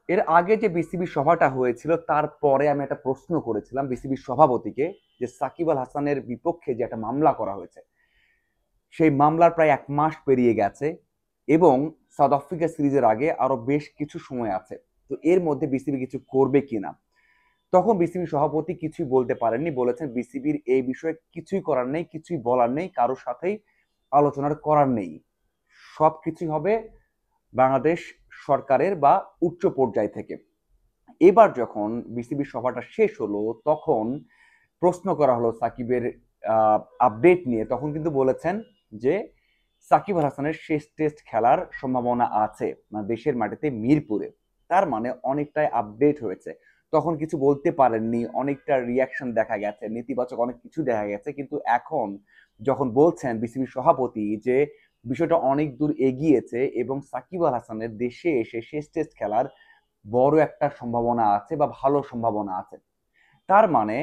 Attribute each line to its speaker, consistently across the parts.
Speaker 1: এর আগে যে বিসিবি সভাটা হয়েছিল তারপরে আমি একটা প্রশ্ন করেছিলাম বিসিবির সভাপতিকে, যে সাকিব আল হাসানের বিপক্ষে যে একটা মামলা করা হয়েছে, সেই মামলার প্রায় 1 মাস পেরিয়ে গেছে এবং সাউথ আফ্রিকা সিরিজের আগে আরো বেশ কিছু সময় আছে। তো এর মধ্যে বিসিবি কিছু করবে কিনা। তখন বিসিবি সভাপতি কিছুই বলতে পারেননি, বলেছেন বিসিবির এই বিষয়ে কিছুই করার নেই, কিছুই বলার নেই, কারোর সাথেই আলোচনার করার নেই, সবকিছুই হবে বাংলাদেশ সরকারের বা উচ্চ পর্যায় থেকে। এবার যখন বিসিবি সভাটা শেষ হলো, তখন প্রশ্ন করা হলো সাকিবের আপডেট নিয়ে, তখন কিন্তু বলেছেন যে সাকিব আল হাসানের শেষ টেস্ট খেলার সম্ভাবনা আছে, মানে দেশের মাটিতে মিরপুরে। তার মানে অনেকটাই আপডেট হয়েছে। তখন কিছু বলতে পারেননি, অনেকটা রিয়াকশন দেখা গেছে, নেতিবাচক অনেক কিছু দেখা গেছে, কিন্তু এখন যখন বলছেন বিসিবি সভাপতি যে বিষয়টা অনেক দূর এগিয়েছে এবং সাকিব আল হাসানের দেশে এসে শেষ টেস্ট খেলার বড় একটা সম্ভাবনা আছে বা ভালো সম্ভাবনা আছে, তার মানে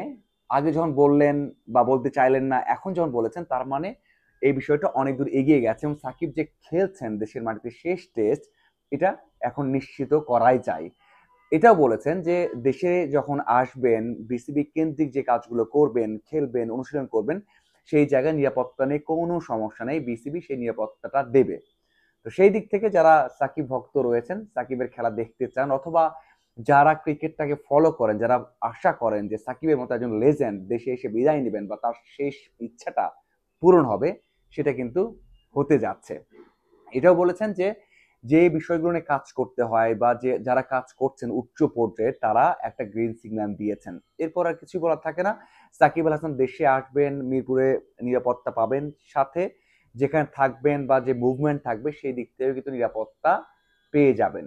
Speaker 1: আগে যখন বললেন বা বলতে চাইলেন না, এখন যখন বলেছেন, তার মানে এই বিষয়টা অনেক দূর এগিয়ে গেছে এবং সাকিব যে খেলছেন দেশের মাটিতে শেষ টেস্ট, এটা এখন নিশ্চিত করাই যায়। এটাও বলেছেন যে দেশে যখন আসবেন বিসিবি কেন্দ্রিক যে কাজগুলো করবেন, খেলবেন, অনুশীলন করবেন, সেই জায়গায় নিরাপত্তা নিয়ে কোনো সমস্যা নেই, বিসিবি সেই নিরাপত্তাটা দেবে। তো সেই দিক থেকে যারা সাকিব ভক্ত রয়েছেন, সাকিবের খেলা দেখতে চান, অথবা যারা ক্রিকেটটাকে ফলো করেন, যারা আশা করেন যে সাকিবের মতো একজন লেজেন্ড দেশে এসে বিদায় নেবেন বা তার শেষ ইচ্ছাটা পূরণ হবে, সেটা কিন্তু হতে যাচ্ছে। এটাও বলেছেন যে যে বিষয়গুলো নিয়ে কাজ করতে হয় বা যে যারা কাজ করছেন উচ্চ পর্যায়ে, তারা একটা গ্রিন সিগন্যাল দিয়েছেন। এরপর আর কিছু বলার থাকে না। সাকিব আল হাসান দেশে আসবেন, মিরপুরে নিরাপত্তা পাবেন, সাথে যেখানে থাকবেন বা যে মুভমেন্ট থাকবে সেই দিক থেকে কিন্তু নিরাপত্তা পেয়ে যাবেন।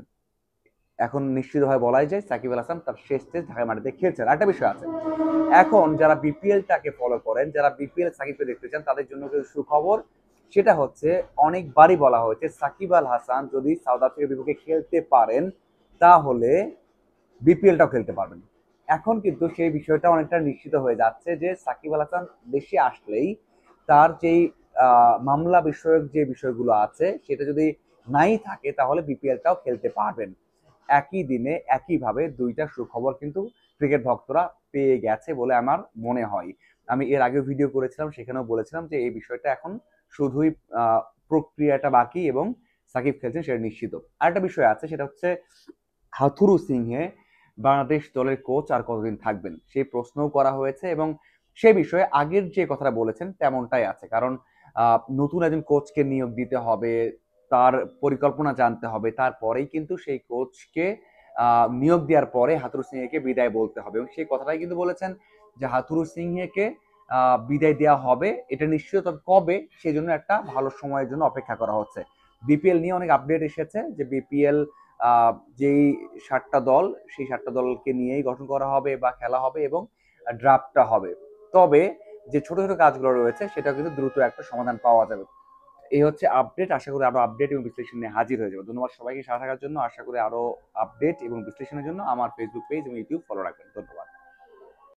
Speaker 1: এখন নিশ্চিতভাবে বলাই যায় সাকিব আল হাসান তার শেষ টেস্ট ঢাকা মাটিতে খেলছেন। আরেকটা বিষয় আছে, এখন যারা বিপিএলটাকে ফলো করেন, যারা বিপিএল সাকিবকে দেখতে চান, তাদের জন্য কিছু সুখবর। সেটা হচ্ছে, অনেকবারই বলা হয়েছে সাকিব আল হাসান যদি সাউথ আফ্রিকার বিপক্ষে খেলতে পারেন, তাহলে বিপিএলটাও খেলতে পারবেন। এখন কিন্তু সেই বিষয়টা অনেকটা নিশ্চিত হয়ে যাচ্ছে যে সাকিব আল হাসান দেশে আসলেই তার যেই মামলা বিষয়ক যে বিষয়গুলো আছে সেটা যদি নাই থাকে, তাহলে বিপিএলটাও খেলতে পারবেন। একই দিনে একইভাবে দুইটা সুখবর কিন্তু ক্রিকেট ভক্তরা পেয়ে গেছে বলে আমার মনে হয়। আমি এর আগেও ভিডিও করেছিলাম, সেখানেও বলেছিলাম যে এই বিষয়টা এখন শুধুই প্রক্রিয়াটা বাকি এবং সাকিব খেলছেন সেটা নিশ্চিত। আরেকটা বিষয় আছে, সেটা হচ্ছে হাথুরু সিংহে বাংলাদেশ দলের কোচ আর কতদিন থাকবেন, সেই প্রশ্নও করা হয়েছে এবং সে বিষয়ে আগের যে কথাটা বলেছেন তেমনটাই আছে। কারণ নতুন একজন কোচকে নিয়োগ দিতে হবে, তার পরিকল্পনা জানতে হবে, তারপরেই কিন্তু সেই কোচকে নিয়োগ দেওয়ার পরে হাথুরু সিংহেকে বিদায় বলতে হবে এবং সেই কথাটাই কিন্তু বলেছেন যে হাথুরু সিংহেকে বিদায় দেওয়া হবে, এটা নিশ্চিত, তবে কবে সেই জন্য একটা ভালো সময়ের জন্য অপেক্ষা করা হচ্ছে। বিপিএল নিয়ে অনেক আপডেট এসেছে যে বিপিএল যেই 7টা দল, সেই 7টা দলকে নিয়েই গঠন করা হবে বা খেলা হবে এবং ড্রাফটটা হবে। তবে যে ছোট ছোট কাজগুলো রয়েছে সেটা কিন্তু দ্রুত একটা সমাধান পাওয়া যাবে। এই হচ্ছে আপডেট। আশা করি আরো আপডেট এবং বিশ্লেষণ নিয়ে হাজির হয়ে যাবে। ধন্যবাদ সবাইকে সাথে থাকার জন্য। আশা করি আরো আপডেট এবং বিশ্লেষণের জন্য আমার ফেসবুক পেজ এবং ইউটিউব ফলো রাখবেন। ধন্যবাদ।